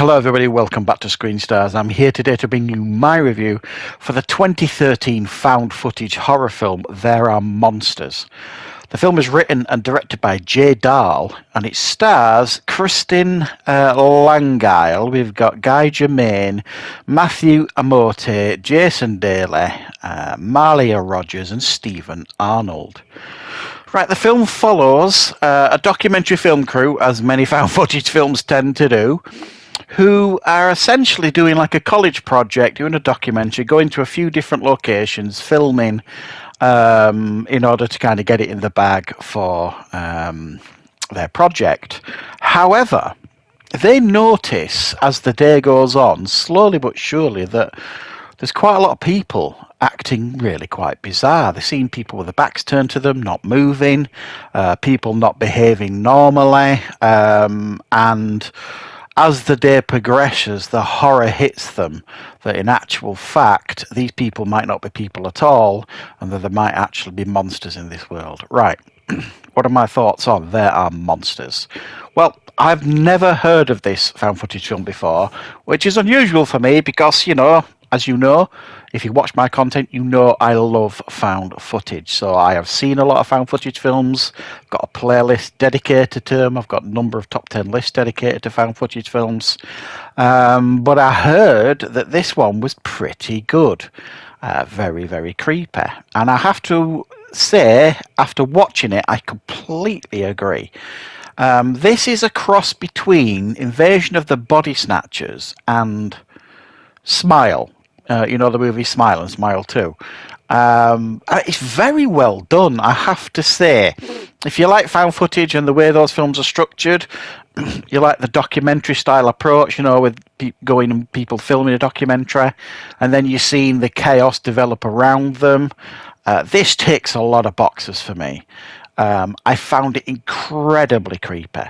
Hello everybody, welcome back to Screenstars. I'm here today to bring you my review for the 2013 found footage horror film There Are Monsters. The film is written and directed by Jay Dahl and it stars Kristen Langile. We've got Guy Germain, Matthew Amote, Jason Daly, Malia Rogers and Stephen Arnold. Right, the film follows a documentary film crew, as many found footage films tend to do, who are essentially doing like a college project, doing a documentary, going to a few different locations, filming in order to kind of get it in the bag for their project. However, they notice as the day goes on, slowly but surely, that there's quite a lot of people acting really quite bizarre. They're seeing people with their backs turned to them, not moving, people not behaving normally, and as the day progresses, the horror hits them that in actual fact, these people might not be people at all, and that there might actually be monsters in this world. Right, what are my thoughts on There Are Monsters? Well, I've never heard of this found footage film before, which is unusual for me because, as you know, if you watch my content, you know I love found footage. So I have seen a lot of found footage films, got a playlist dedicated to them. I've got a number of top 10 lists dedicated to found footage films. But I heard that this one was pretty good. Very, very creepy. And I have to say, after watching it, I completely agree. This is a cross between Invasion of the Body Snatchers and Smile. The movie Smile and Smile 2. It's very well done, I have to say. If you like found footage and the way those films are structured, you like the documentary style approach, with going and people filming a documentary, and then you're seeing the chaos develop around them. This ticks a lot of boxes for me. I found it incredibly creepy.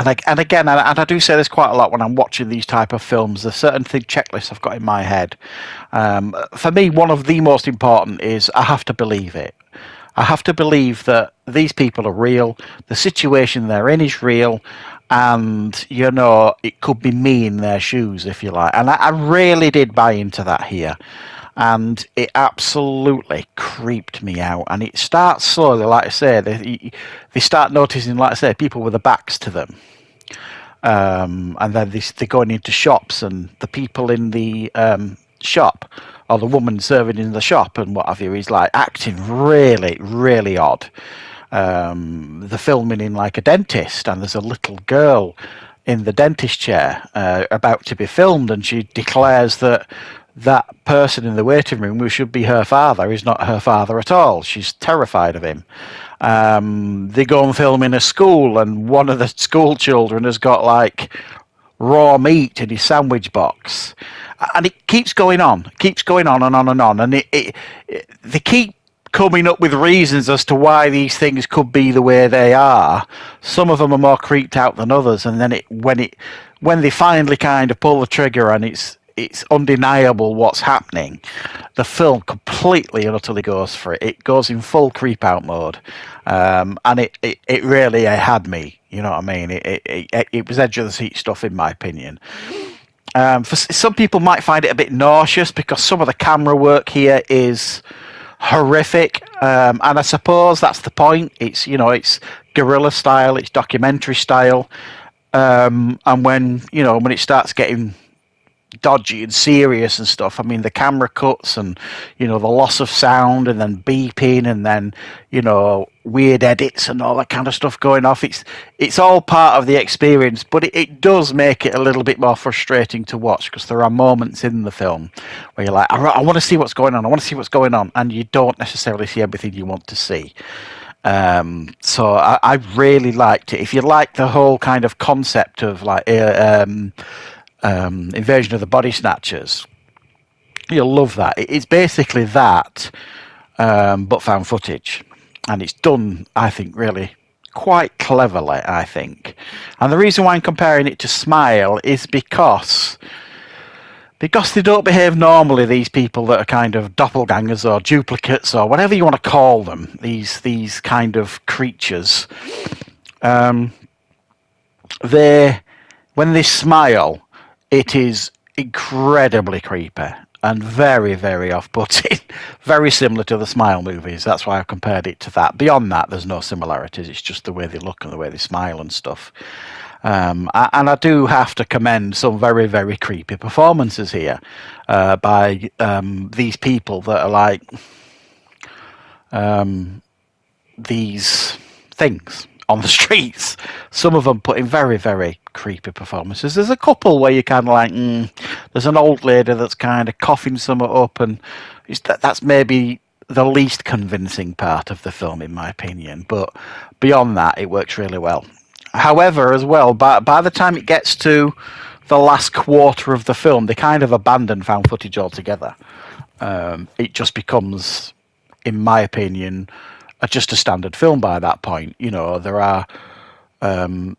And I do say this quite a lot when I'm watching these type of films. There's certain checklists I've got in my head. For me, one of the most important is I have to believe it. I have to believe that these people are real, the situation they're in is real, and, it could be me in their shoes, if you like. And I really did buy into that here. And it absolutely creeped me out. And it starts slowly, like I say, they start noticing, like I say, people with their backs to them. And then they're going into shops, and the people in the shop, or the woman serving in the shop and what have you, is like acting really, really odd. They're filming in like a dentist, and there's a little girl in the dentist chair about to be filmed, and she declares that person in the waiting room, who should be her father, is not her father at all. She's terrified of him. They go and film in a school, and one of the school children has got like raw meat in his sandwich box, and it keeps going on and on and on, and they keep coming up with reasons as to why these things could be the way they are. Some of them are more creeped out than others, and then when they finally kind of pull the trigger and it's undeniable what's happening, the film completely and utterly goes for it. It goes in full creep out mode, and it really had me. You know what I mean? It was edge of the seat stuff, in my opinion. For some people might find it a bit nauseous because some of the camera work here is horrific, and I suppose that's the point. It's guerrilla style, it's documentary style, and when it starts getting dodgy and serious and stuff, I mean, the camera cuts and the loss of sound, and then beeping, and then weird edits and all that kind of stuff going off. It's all part of the experience, but it does make it a little bit more frustrating to watch, because there are moments in the film where you're like, I want to see what's going on, and you don't necessarily see everything you want to see. So I really liked it. If you like the whole kind of concept of like Invasion of the Body Snatchers, you'll love that. It's basically that, but found footage, and it's done, I think, really quite cleverly, I think. And the reason why I'm comparing it to Smile is because they don't behave normally, these people that are kind of doppelgangers or duplicates or whatever you want to call them, these kind of creatures. They when they smile, it is incredibly creepy and very, very off-putting. Very similar to the Smile movies. That's why I compared it to that. Beyond that, there's no similarities. It's just the way they look and the way they smile and stuff. And I do have to commend some very, very creepy performances here by these people that are like these things on the streets. Some of them put in very, very creepy performances. There's a couple where you're kind of like, there's an old lady that's kind of coughing something up, and that's maybe the least convincing part of the film, in my opinion. But beyond that, it works really well. However, as well, by the time it gets to the last quarter of the film, they kind of abandon found footage altogether. It just becomes, in my opinion, just a standard film by that point. You know, there are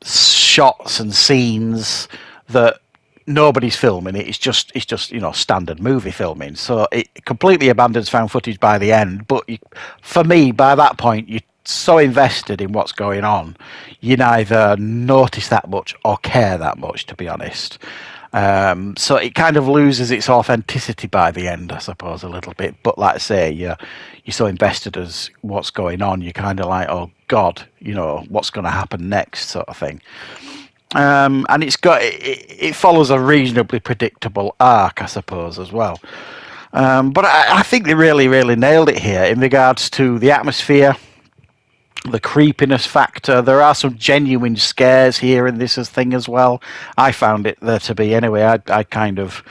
shots and scenes that nobody's filming. It's just standard movie filming. So it completely abandons found footage by the end. But for me, by that point, you're so invested in what's going on, you neither notice that much or care that much, to be honest. So it kind of loses its authenticity by the end, I suppose, a little bit. But like I say, you're so invested as what's going on, you're kind of like, oh God, what's going to happen next, sort of thing. And it follows a reasonably predictable arc, I suppose, as well. But I think they really, really nailed it here in regards to the atmosphere, the creepiness factor. There are some genuine scares here in this thing as well. I found it there to be anyway. I kind of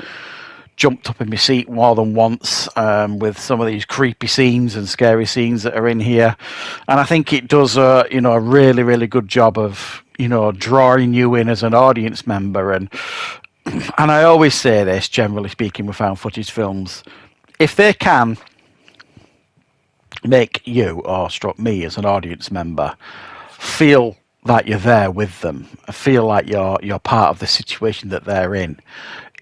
jumped up in my seat more than once with some of these creepy scenes and scary scenes that are in here. And I think it does a really, really good job of drawing you in as an audience member. And I always say this, generally speaking, with found footage films, if they can make you, or struck me as an audience member, feel like you're there with them, feel like you're part of the situation that they're in,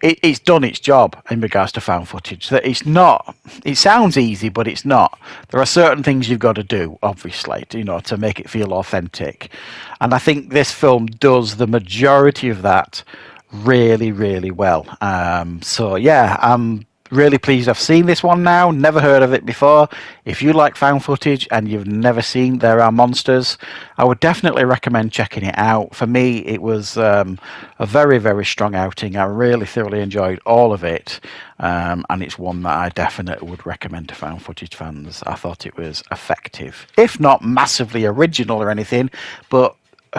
it's done its job in regards to found footage. That it sounds easy, but it's not. There are certain things you've got to do, obviously, to make it feel authentic. And I think this film does the majority of that really, really well. So yeah, I'm really pleased I've seen this one now. Never heard of it before. If you like found footage and you've never seen There Are Monsters, I would definitely recommend checking it out. For me, it was a very, very strong outing. I really thoroughly enjoyed all of it. And it's one that I definitely would recommend to found footage fans. I thought it was effective. If not massively original or anything, but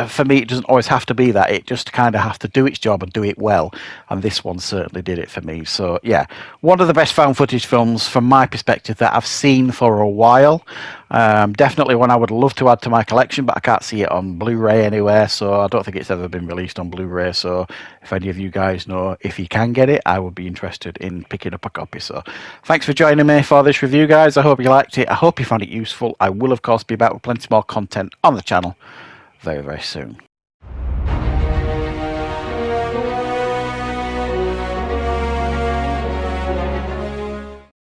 for me, it doesn't always have to be that. It just kind of has to do its job and do it well. And this one certainly did it for me. So, yeah, one of the best found footage films from my perspective that I've seen for a while. Definitely one I would love to add to my collection, but I can't see it on Blu-ray anywhere. So I don't think it's ever been released on Blu-ray. So if any of you guys know if you can get it, I would be interested in picking up a copy. So thanks for joining me for this review, guys. I hope you liked it. I hope you found it useful. I will, of course, be back with plenty more content on the channel very, very soon.